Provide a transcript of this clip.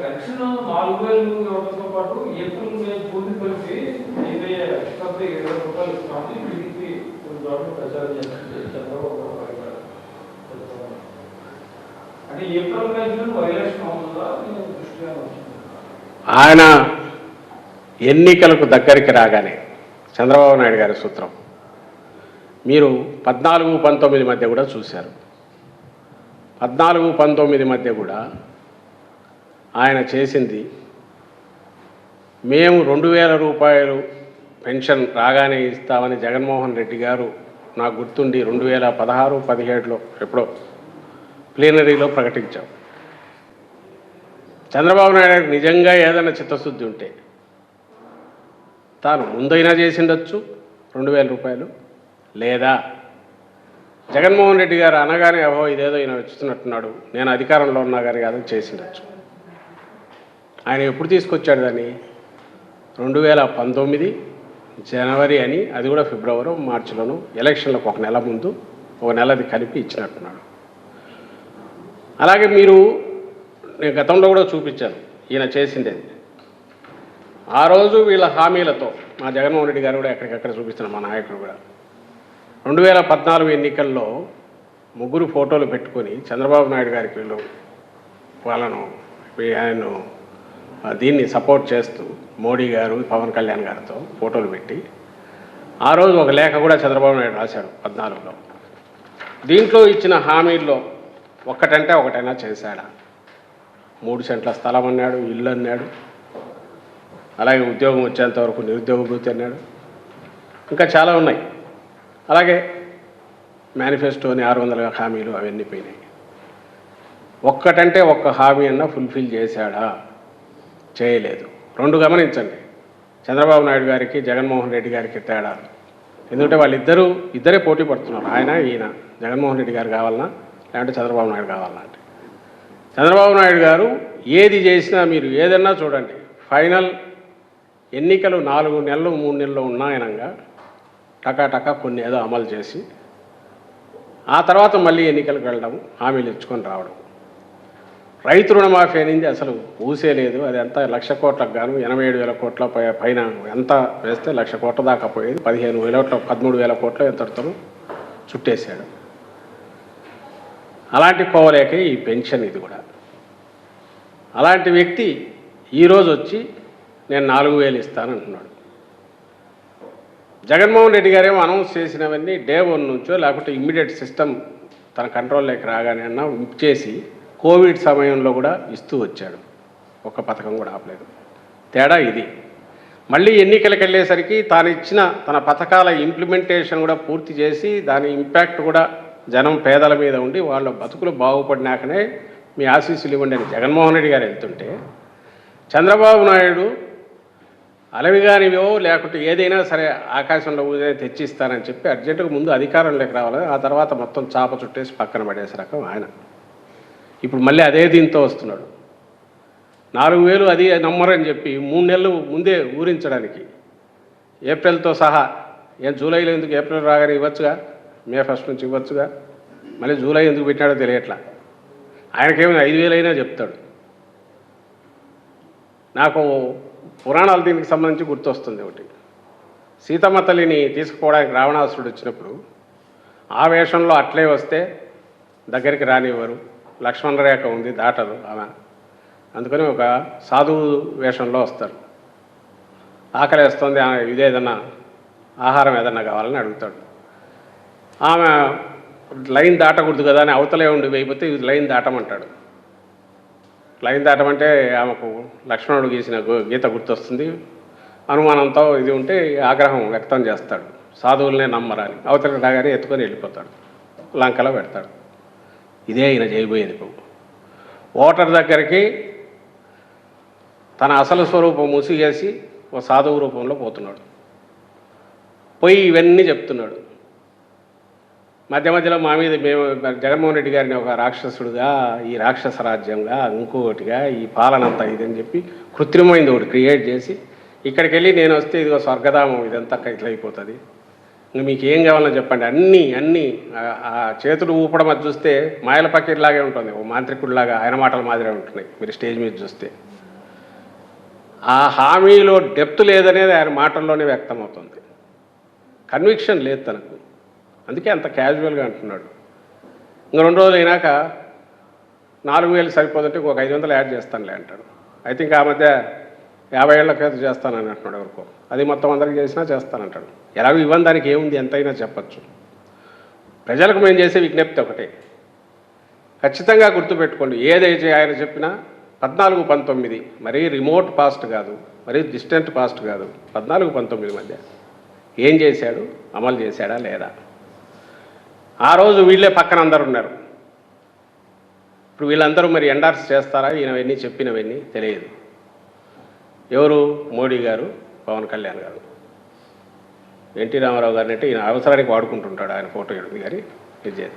Pension 4,000 ఇవ్వడంతో పాటు April May పూర్తి కలిపి 5,720 రూపాయలు ఇస్తామని టీడీపీ గవర్నమెంట్ ప్రచారం చేస్తుంది. చంద్రబాబు అంటే ఏప్రిల్ మే వైలేషన్ అవుతుందా దృష్టిగా ఆయన ఎన్నికలకు దగ్గరికి రాగానే చంద్రబాబు నాయుడు గారి సూత్రం మీరు 14-19 మధ్య కూడా చూశారు. 14-19 మధ్య కూడా ఆయన చేసింది మేము 2,000 రూపాయలు పెన్షన్ రాగానే ఇస్తామని జగన్మోహన్ రెడ్డి గారు నాకు గుర్తుండి 2016-17లో ఎప్పుడో ప్లీనరీలో ప్రకటించాం. చంద్రబాబు నాయుడు గారికి నిజంగా ఏదైనా చిత్తశుద్ధి ఉంటే తాను ముందైనా చేసిండొచ్చు 2,000 రూపాయలు, లేదా జగన్మోహన్ రెడ్డి గారు అనగానే అహో ఇదేదో ఈయన వచ్చుతున్నట్టున్నాడు నేను అధికారంలో ఉన్నా కానీ కాదు చేసిండొచ్చు. ఆయన ఎప్పుడు తీసుకొచ్చాడు దాన్ని 2019 జనవరి అని, అది కూడా ఫిబ్రవరి మార్చిలోను ఎలక్షన్లకు ఒక నెల ముందు ఒక నెలది కలిపి ఇచ్చినట్టున్నాడు. అలాగే మీరు నేను గతంలో కూడా చూపించాను ఈయన చేసిండేది. ఆ రోజు వీళ్ళ హామీలతో మా జగన్మోహన్ రెడ్డి గారు కూడా ఎక్కడికక్కడ చూపిస్తున్నారు, మా నాయకుడు కూడా 2014 ఎన్నికల్లో 3 ఫోటోలు పెట్టుకొని చంద్రబాబు నాయుడు గారికి వీళ్ళు వాళ్ళను ఆయన దీన్ని సపోర్ట్ చేస్తూ మోడీ గారు పవన్ కళ్యాణ్ గారితో ఫోటోలు పెట్టి ఆ రోజు ఒక లేఖ కూడా చంద్రబాబు నాయుడు రాశాడు 14లో. దీంట్లో ఇచ్చిన హామీల్లో ఒక్కటంటే ఒకటైనా చేశాడా? 3 సెంట్ల స్థలం అన్నాడు, ఇల్లు అన్నాడు, అలాగే ఉద్యోగం వచ్చేంత వరకు నిరుద్యోగ భృతి అన్నాడు, ఇంకా చాలా ఉన్నాయి. అలాగే మేనిఫెస్టోని 600 హామీలు అవన్నీ పోయినాయి. ఒక్కటంటే ఒక్క హామీ అన్నా ఫుల్ఫిల్ చేశాడా? చేయలేదు. 2 గమనించండి చంద్రబాబు నాయుడు గారికి జగన్మోహన్ రెడ్డి గారికి తేడా. ఎందుకంటే ఇద్దరే పోటీ పడుతున్నారు, ఆయన ఈయన. జగన్మోహన్ రెడ్డి గారు కావాలన్నా లేదంటే చంద్రబాబు నాయుడు కావాలన్నా అంటే చంద్రబాబు నాయుడు గారు ఏది చేసినా మీరు ఏదన్నా చూడండి, ఫైనల్ ఎన్నికలు 4 నెలలు 3 నెలలు ఉన్నాయనగా టకా కొన్ని ఏదో అమలు చేసి ఆ తర్వాత మళ్ళీ ఎన్నికలకు వెళ్ళడం, హామీలు ఇచ్చుకొని రావడం. రైతు రుణమాఫీ అనేది అసలు ఊసే లేదు. అది ఎంత 1,00,000 కోట్లకు గాను 87,000 కోట్ల పైన ఎంత వేస్తే 1,00,000 కోట్ల దాకా పోయేది 13,000 కోట్ల ఎంతటితో చుట్టేశాడు. అలాంటి కోవలేకే ఈ పెన్షన్ ఇది కూడా. అలాంటి వ్యక్తి ఈరోజు వచ్చి నేను 4,000 ఇస్తానంటున్నాడు. జగన్మోహన్ రెడ్డి గారేమో అనౌన్స్ చేసినవన్నీ డే 1 నుంచో లేకపోతే ఇమ్మీడియట్ సిస్టమ్ తన కంట్రోల్లోకి రాగానే అన్నా ఇచ్చేసి కోవిడ్ సమయంలో కూడా ఇస్తూ వచ్చాడు. ఒక్క పథకం కూడా ఆపలేదు. తేడా ఇది. మళ్ళీ ఎన్నికలకు వెళ్ళేసరికి తాను ఇచ్చిన తన పథకాల ఇంప్లిమెంటేషన్ కూడా పూర్తి చేసి దాని ఇంపాక్ట్ కూడా జనం పేదల మీద ఉండి వాళ్ళ బతుకులు బాగుపడినాకనే మీ ఆశీస్సులు ఇవ్వండి అని జగన్మోహన్ రెడ్డి గారు వెళ్తుంటే చంద్రబాబు నాయుడు అలవిగానివో లేకుంటే ఏదైనా సరే ఆకాశంలో ఊదే తెచ్చిస్తానని చెప్పి అర్జెంటుగా ముందు అధికారంలోకి రావాలి, ఆ తర్వాత మొత్తం చాప చుట్టేసి పక్కన పడేసే రకం ఆయన. ఇప్పుడు మళ్ళీ అదే దీంతో వస్తున్నాడు. 4,000 అది నమ్మరని చెప్పి 3 నెలలు ముందే ఊరించడానికి ఏప్రిల్తో సహా. జూలైలో ఎందుకు? ఏప్రిల్ రాగానే ఇవ్వచ్చుగా, మే 1 నుంచి ఇవ్వచ్చుగా. మళ్ళీ జూలై ఎందుకు పెట్టాడో తెలియట్లా. ఆయనకేమైనా 5,000 అయినా చెప్తాడు. నాకు పురాణాలు దీనికి సంబంధించి గుర్తొస్తుంది ఒకటి. సీతమ్మ తల్లిని తీసుకుపోవడానికి రావణాసురుడు వచ్చినప్పుడు ఆ వేషంలో అట్లే వస్తే దగ్గరికి రానివ్వరు, లక్ష్మణ రేఖ ఉంది దాటరు ఆమె, అందుకని ఒక సాధువు వేషంలో వస్తారు. ఆకలి వేస్తుంది, ఇదేదన్నా ఆహారం ఏదన్నా కావాలని అడుగుతాడు. ఆమె లైన్ దాటకూడదు కదా అని అవతలే ఉండి వేయిపోతే ఇది లైన్ దాటమంటాడు. లైన్ దాటమంటే ఆమెకు లక్ష్మణుడు గీసిన గీత గుర్తొస్తుంది. అనుమానంతో ఇది ఉంటే ఆగ్రహం వ్యక్తం చేస్తాడు, సాధువులనే నమ్మరాని. అవతలకి రాగానే ఎత్తుకొని వెళ్ళిపోతాడు, లంకలో పెడతాడు. ఇదే ఆయన చేయబోయేది. ఓటర్ దగ్గరికి తన అసలు స్వరూపం ముసిగేసి ఓ సాధువు రూపంలో పోతున్నాడు. పోయి ఇవన్నీ చెప్తున్నాడు. మధ్య మధ్యలో మా మీద మేము జగన్మోహన్ రెడ్డి గారిని ఒక రాక్షసుడుగా, ఈ రాక్షస రాజ్యంగా, ఇంకొకటిగా, ఈ పాలనంతా ఇదని చెప్పి కృత్రిమైంది ఒకటి క్రియేట్ చేసి ఇక్కడికి వెళ్ళి నేను వస్తే ఇదిగో స్వర్గధామం ఇదంతా ఇట్లా అయిపోతుంది, ఇంకా మీకు ఏం కావాలో చెప్పండి, అన్నీ ఆ చేతులు ఊపడం అది చూస్తే మాయల పకీర్లాగే ఉంటుంది, ఓ మాంత్రికుడిలాగా ఆయన మాటల మాదిరే ఉంటున్నాయి మీరు స్టేజ్ మీద చూస్తే. ఆ హామీలో డెప్త్ లేదనేది ఆయన మాటల్లోనే వ్యక్తమవుతుంది. కన్విక్షన్ లేదు తనకు, అందుకే అంత క్యాజువల్గా అంటున్నాడు. ఇంక 2 రోజులు అయినాక 4,000 సరిపోదంటే ఇంకొక 500 యాడ్ చేస్తానులే అంటాడు. అయితే ఇంకా ఆ మధ్య 50 ఏళ్ల క్రితం చేస్తానని అంటున్నాడు ఎవరికో, అది మొత్తం అందరికి చేసినా చేస్తానంటాడు. ఎలాగో ఇవ్వని దానికి ఏముంది, ఎంతైనా చెప్పచ్చు. ప్రజలకు మేము చేసే విజ్ఞప్తి ఒకటే, ఖచ్చితంగా గుర్తుపెట్టుకోండి, ఏదైతే ఆయన చెప్పినా 14-19 మరీ రిమోట్ పాస్ట్ కాదు, మరీ డిస్టెంట్ పాస్ట్ కాదు, 14-19 మధ్య ఏం చేశాడు, అమలు చేశాడా లేదా. ఆ రోజు వీళ్ళే పక్కన అందరు ఉన్నారు. ఇప్పుడు వీళ్ళందరూ మరి ఎండార్స్ చేస్తారా ఈయనవన్నీ చెప్పినవన్నీ తెలియదు. ఎవరు? మోడీ గారు, పవన్ కళ్యాణ్ గారు. ఎన్టీ రామారావు గారిని అంటే ఈయన అవసరానికి వాడుకుంటుంటాడు, ఆయన ఫోటో ఎడుతుంది గారి ఇది చేసి